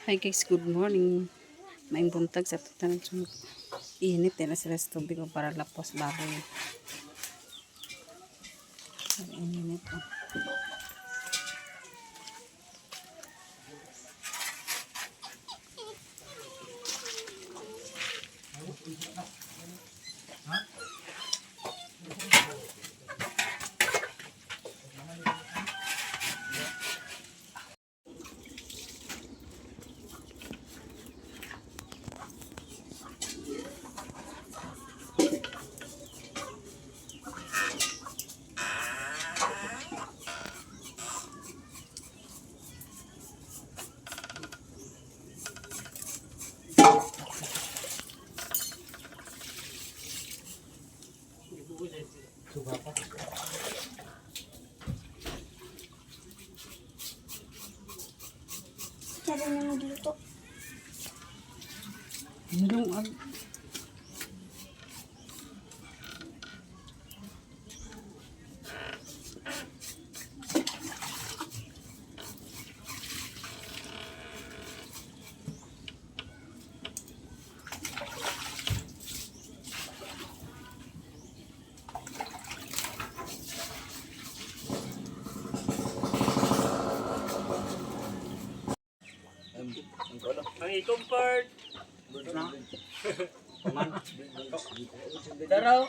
Hi guys, good morning. Maing buntag sa tutan ng init na sila sa tubig ko para lapos baboy. Ang init oh. Sabi na magluto. Nilungag. Ang itong part. Daraw.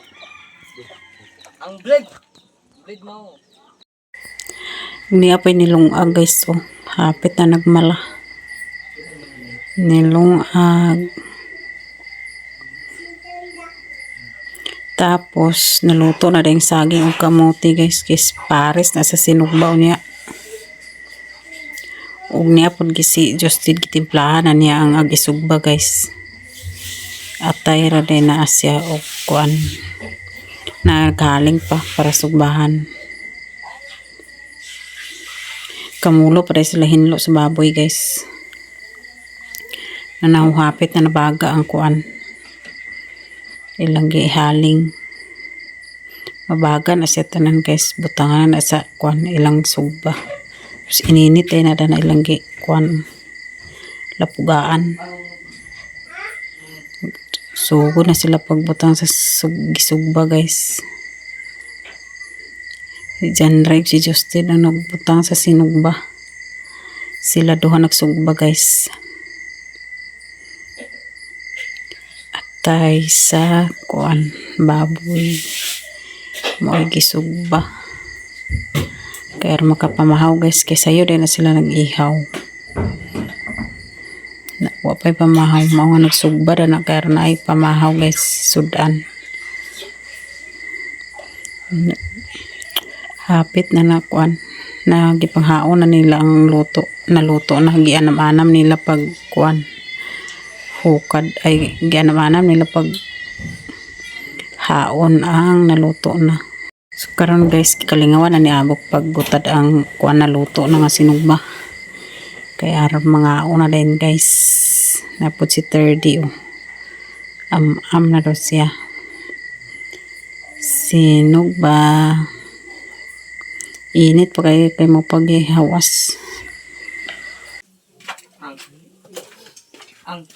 Ang blade mo. Hindi apay nilungag guys oh. Hapit na nagmala. Nilungag. Tapos naluto na rin saging o kamuti guys. Kis pares na sa sinugbaw niya. Ug niya pud gisi Justin gitimplahan na niya ang agisugba guys. Atay ra din na asya og kuan. Naghaling pa para sugbahan. Kamulo pa rin sila hinlo sa baboy guys. Nanauhapit na nabaga ang kuan. Ilang gihaling. Mabaga na siya tanan guys. Butangan na sa kuan ilang sugba. Tapos ininit ay na ilang kuan lapugaan. Sugo na sila pagbutang sa gisugba guys. Si John Rive, si Justin ang nagbutang sa sinugba. Sila duha nagsugba guys. Atay sa kuan baboy. Mo'y gisugba. Kaya makapamahaw guys. Kaya sayo din na sila nag-ihaw. Wapay pamahaw. Mga nagsugba na kaya na ay pamahaw guys. Sudan. Hapit na nakuan. Nagipanghaon na nila ang luto. Naluto na. Gianam-anam nila pag kuan. Hukad. Ay gianam-anam nila pag haon ang naluto na. So karon guys, kalingawan na ni abok pagbutad ang kuan na luto na nga sinugba. Kaya mga una din guys. Napod si 30 oh. Am na daw siya. Sinugba. Init pa kayo mo paghihawas. Ang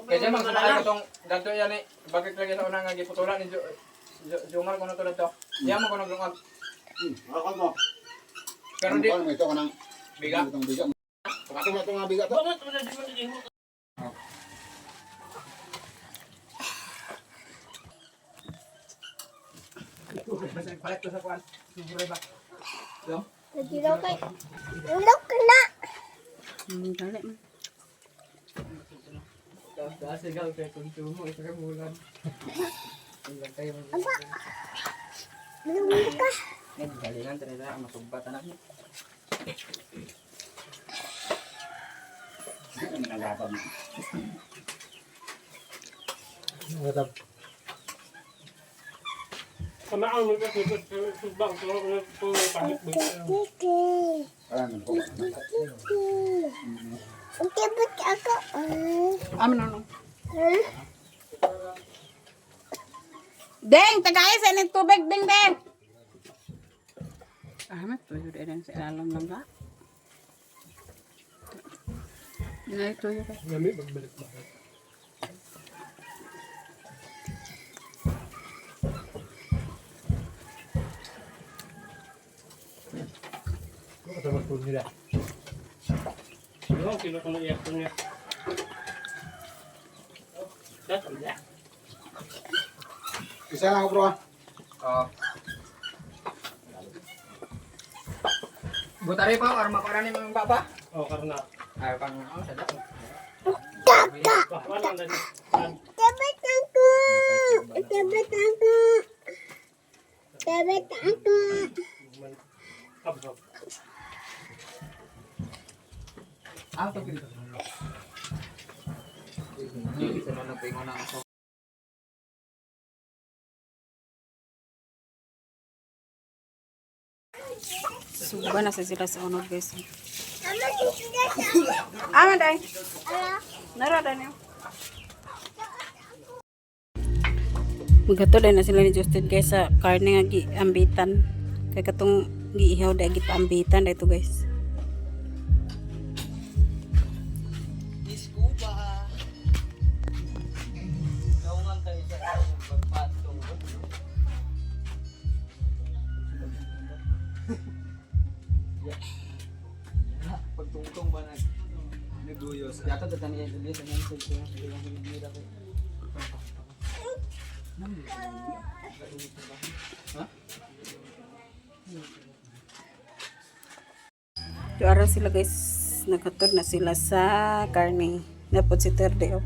kaya mga sabay itong dato yan eh. Bakit lagi sa unang giputulan ni Jomar ko na to dito. Diyan mo ko naglungag. Ako mo. Pero di Ito ko nang biga. itong biga. Ako mo itong biga to. Palit ko sa kuan. Suburay ba? Yo. Nagdilaw kay. Ulok na. Dali man. Kasi gal kay konsumo ito ka bulan. Ilang kayo mo. Aba. Lumulok ka. Galingan talaga ang masugbat anak mo. Nagapag. Kamaang mo kasi subang so pahit mo. Ano ko? Okay, but ako. Amin ano. Deng, tagay sa inyong tubig, deng, deng. Ah, matuyo din sa alam lang ka. Tuyo ka. Lami, magbalik ba? Ano ka sa nila? Ano, kilo ko na iyak ko niya. Isa lang ako bro. Oo. Butari pa, para maparani mo yung baba. Oh, karena. Ayaw pang, sadap. Wah, wala na din. Dapat aku. Dapat aku. Dapat aku. Absorb. Ito dito. Hindi, sa nang nagpingo ng aso. Suba na sa sila sa unod, guys. Mama sudah Ah, day. Ala. Narada niyo. Magato din na sila ni Justin guys sa karne nga giambitan. Kay katong giihaw da gipaambitan dito guys. Pagtungtong ba naguyos? Yata datan niya dili sa nang sa yung hinira ko. Ha? So araw sila guys, nakatod na sila sa karne. Napod si Terde oh.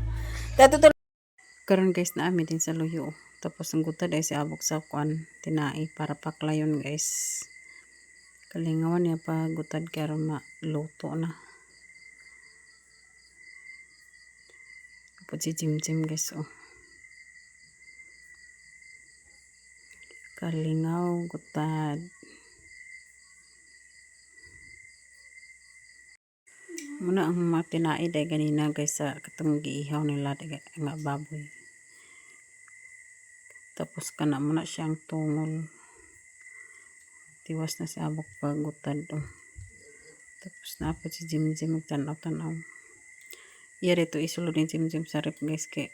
Dato to karon guys na amin din sa luyo. Tapos ang gutad ay si abok sa kwan tinai para paklayon guys. Kalingawan niya pa gutad karon maluto na. Tapos si Jim guys oh. Kalingaw gutad. Muna ang mga tinai day ganina guys sa katong giihaw nila nga baboy. Tapos kana muna siyang tungol. Tiwas na si abok pagutad oh. Tapos napod si Jim magtanaw-tanaw. Iya dito isulod ni Jim sa rep guys kay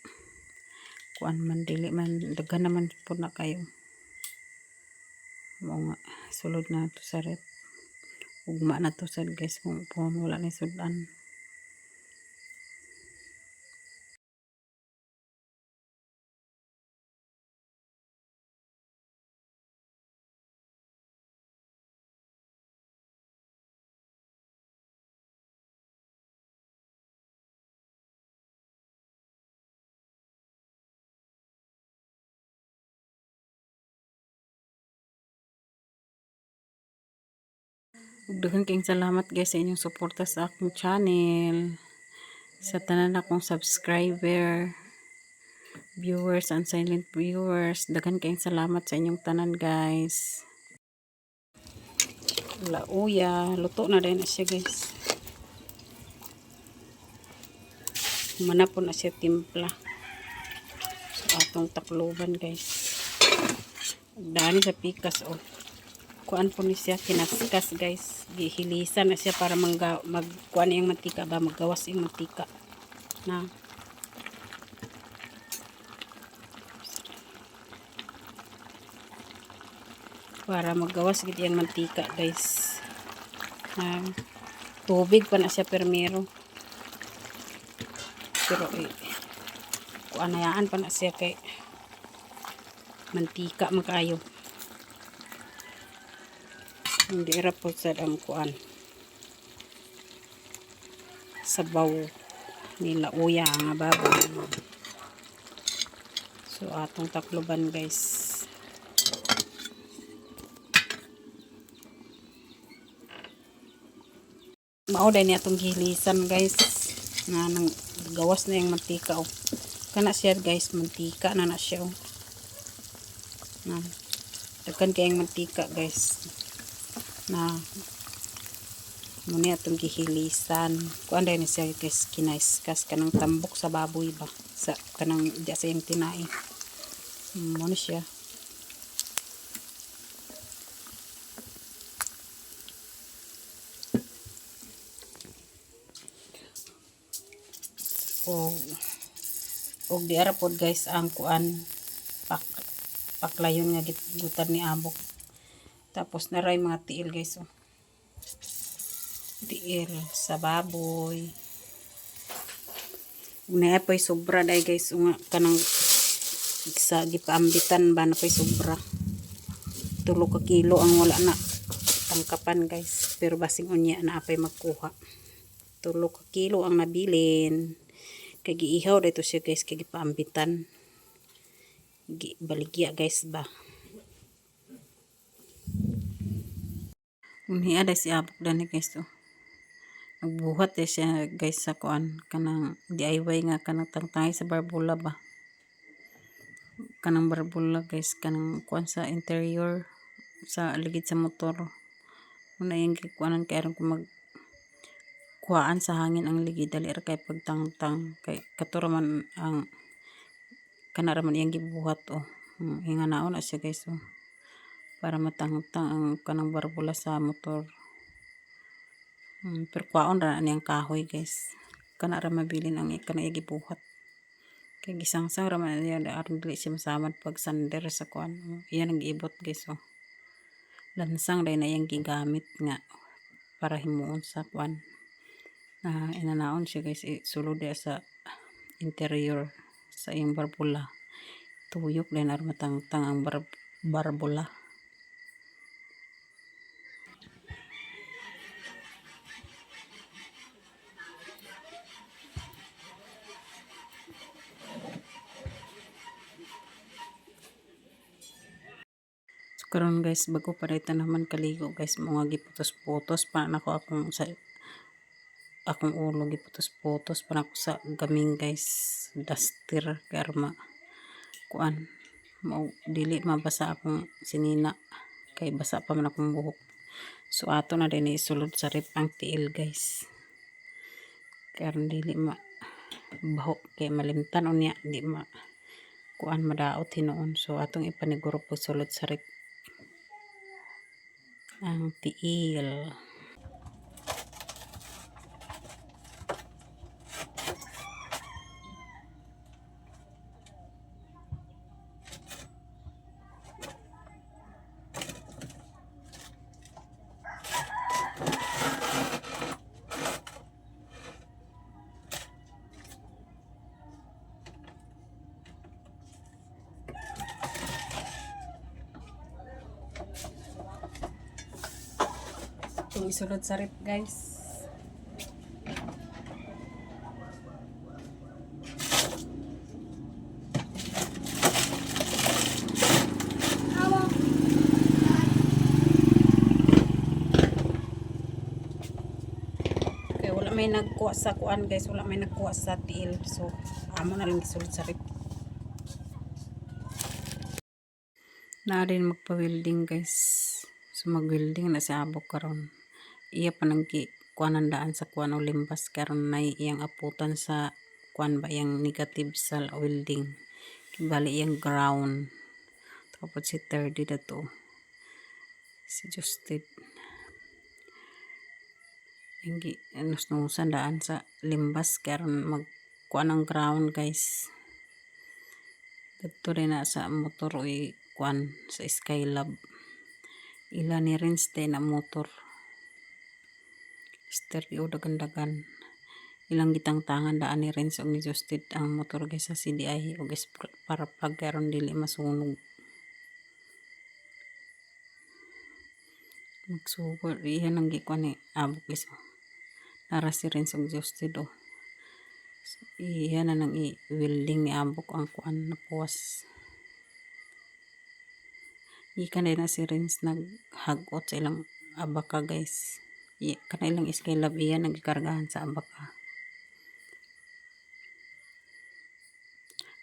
kuan man dili man daghan naman po na kayo. Mo nga sulod na to sa rep. Ugma na to sad guys kung wala ni sudan. Daghang kayong salamat guys sa inyong suporta sa akong channel. Sa tanan akong subscriber, viewers and silent viewers. Daghang kayong salamat sa inyong tanan guys. Lauya, luto na din na siya guys. Mana po na siya timpla. So atong takloban guys. Dani sa pikas oh. Kuan po ni siya kinaskas guys, gihilisan na siya para magkuan yung mantika ba, maggawas yung mantika na para maggawas gid yung mantika guys. Tubig pa na siya permero, pero kuan ayaan pa na siya kay mantika makayo. Hindi rapod sa ang kuan sabaw nila uya nga baboy. So atong takloban guys. Mao day ni atong gihilisan guys na nang gawas na yung mantika oh. Kana siya guys, mantika na siya oh. Na daghan kayong mantika guys. Na muna itong gihilisan kuan dahil siya guys kinaiskas kanang tambok sa baboy ba sa kanang diya sa yung tinai muna siya og di ara pod guys ang kuan paklayon nga gigutan ni abok. Tapos naray mga tiil guys oh. Tiil sa baboy. Napoy sobra dai guys nga kanang sa gipaambitan ba na pay sobra. 3 ka kilo ang wala na tangkapan guys, pero basing unya na apay magkuha. 3 ka kilo ang nabilin. Kay giihaw dito siya guys, kay gipaambitan. Baligya guys ba. Unya ada si abok dani guys oh. Nagbuhat siya guys sa kuan kanang DIY nga kanang tangtangay sa barbula ba. Kanang barbula guys, kanang kuan sa interior sa ligid sa motor. Muna yung kuanan kay aron ko mag kuhaan sa hangin ang ligid dali ra kay pagtangtang kay katura man ang kanara man iyang gibuhat oh. Hinganaon na siya guys oh. Para matangtang ang kanang barbula sa motor. Pero kwaon ra niyang kahoy guys. Kanara mabilin ang kanang gibuhat. Kay gisangsang ra man niya aron dili siya masamad pag sander sa kuan. Iyan ang giibot guys oh. Lansang dai na iyang gigamit nga para himuon sa kuan. Inanaon siya guys sulod sa interior sa iyang barbula. Tuyok din aron matangtang ang barbula. Karon guys bago pa dayta naman kaligo guys mga giputos-putos pa nako akong ulo giputos-putos pa nako sa gaming guys duster karma kuan mo dili mabasa akong sinina kay basa pa man akong buhok. So ato na din isulod sa rip ang tiil guys karon dili baho kay malimtan unya di kuan madaot hinuon. So atong ipaniguro po sulod sa rip ang tiil. Itong isulod sa rip guys. Okay, wala may nagkuha sa kuan guys, wala may nagkuha sa tiil. So amo na lang isulod sa rip. Na rin magpa-welding guys. So mag-welding na si abok karon. Iya pa nang kuanan daan sa kuan o limbas karon nay iyang aputan sa kuan ba iyang negative sa welding. Bali iyang ground. Tapos si 30 dato. Si Justed. Hindi nusnusan daan sa limbas karon mag kuan ang ground guys. Dito rin na sa motor o kuan sa Skylab. Ila ni rinse na motor. Stereo dagan-dagan. Ilang gitang-tangan daan ni rinse og ni Justed ang motor guys sa CDI og para pag karon dili masunog. Magsugod iyan ang gikuan ni abok guys. Nara si rinse og Justed oh. Iyan na nang i-welding ni abok ang kuan na puwas. Ikan din na si Rins naghagot sa ilang abaka guys. Kana ilang Skylab iyan nagkargahan sa abaka.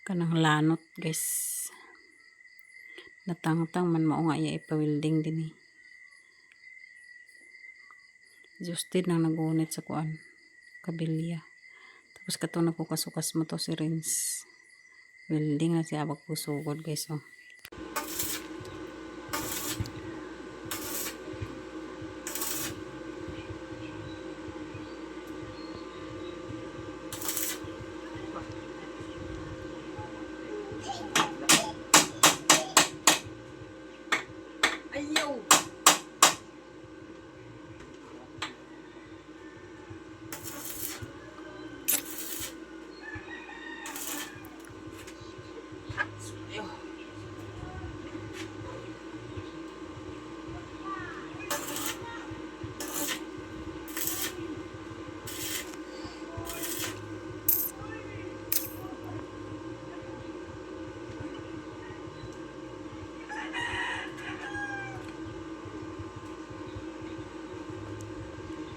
Kanang lanot guys. Natangtang man mao nga iya ipa-welding din eh. Justed nang nagunit sa kuan kabilya. Tapos kato nagkukasukas mo to si Rins. Welding na si abak pusugod guys oh. Ayaw.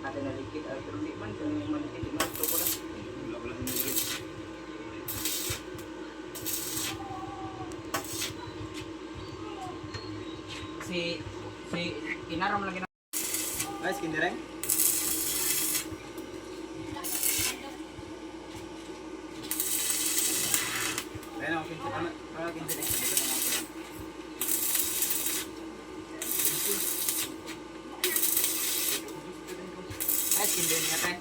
Ada na likid at hindi man kung malikid man to ko lang. Wala likid. Si inaram lagi na. Guys, kindireng. Kaya okay, para kindireng. Kindireng nga tayo.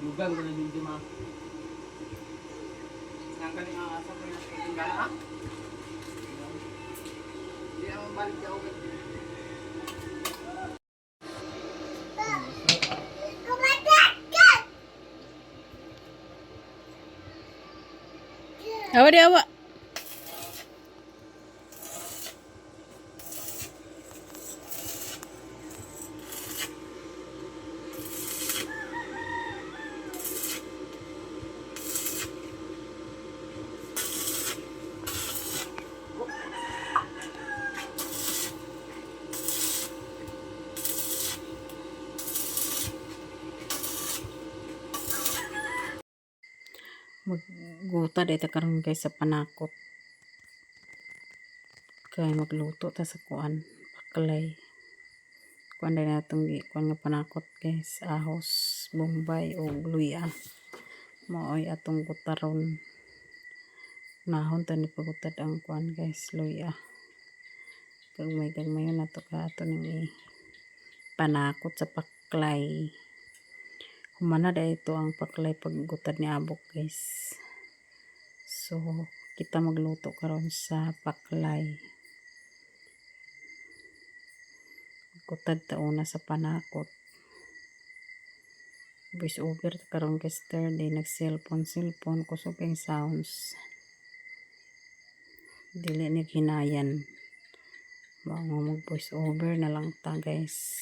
Lugang ko na hindi ma. Ang galing ang asa ko na tingala ha. Hindi naman balik ako. Awa di awa. Magguta dito karon guys sa panakot. Kaya magluto ta sa kuan, paklay. Kuan din natong kuan nga panakot guys, ahos, bombay o luya. Maoy atong gutaron. Nahon ta ni pagutad ang kuan guys, luya. Gagmay na to ka ato ning panakot sa paklay. Humana da ito ang paklay paggutad ni abok guys. So kita magluto karon sa paklay. Gutad ta una sa panakot. Voice over karon guys, third day nag cellphone kusog ang sounds. Dili ni hinayan. Mga mag voice over na lang ta guys.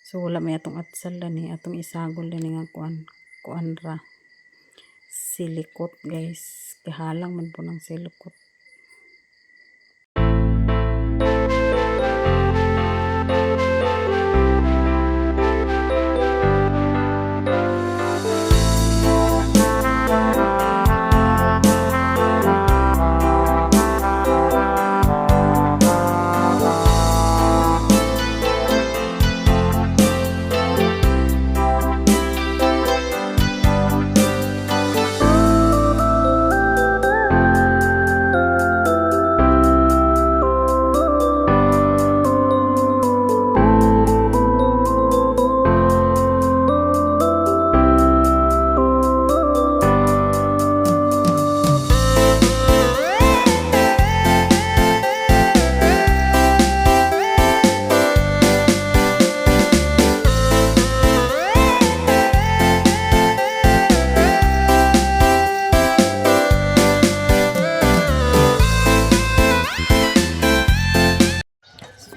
So wala may atong atsal ni atong isagol ni nga kuan ra. Silikot guys. Kahalang man po ng silikot.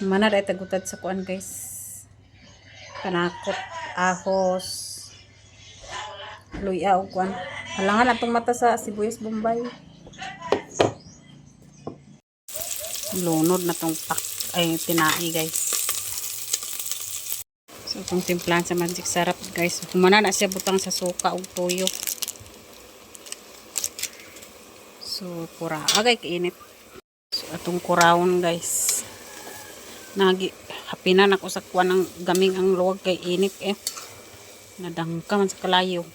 Mana dahil tagutad sa kuan guys, panakot, ahos, luya o kuan. Halangan atong mata sa sibuyas bombay. Lunod na tong tinahi guys. So itong timplahan sa magic sarap guys. Humana na siya butang sa suka o toyo. So pura agay kainit. So atong kurawon guys. Hapinan ako sa kuwan ng gaming ang luwag kay init nadangka man sa kalayo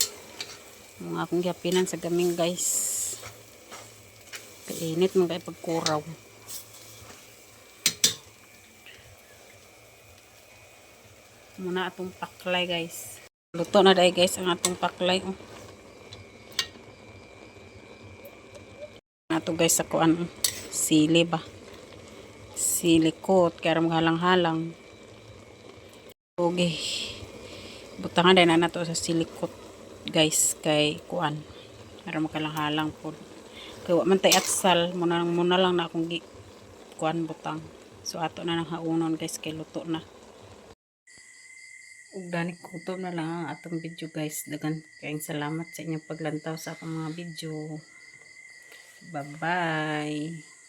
mga akong hapinan sa gaming guys kay init man kay pagkuraw muna atong paklay guys. Luto na dahil guys ang atong paklay. Oh. Ato guys sa kuan sili ba. Silikot kaya halang-halang. Okay. Butangan din na nato sa silikot guys kay kuan. Para makalang-halang po. Kaya wa man tay atsal muna lang na akong kuan butang. So ato na nang haunon guys kay luto na. Ug dani kutom na lang ang atong video guys. Dagan kayong salamat sa inyong paglantaw sa akong mga video. Bye-bye.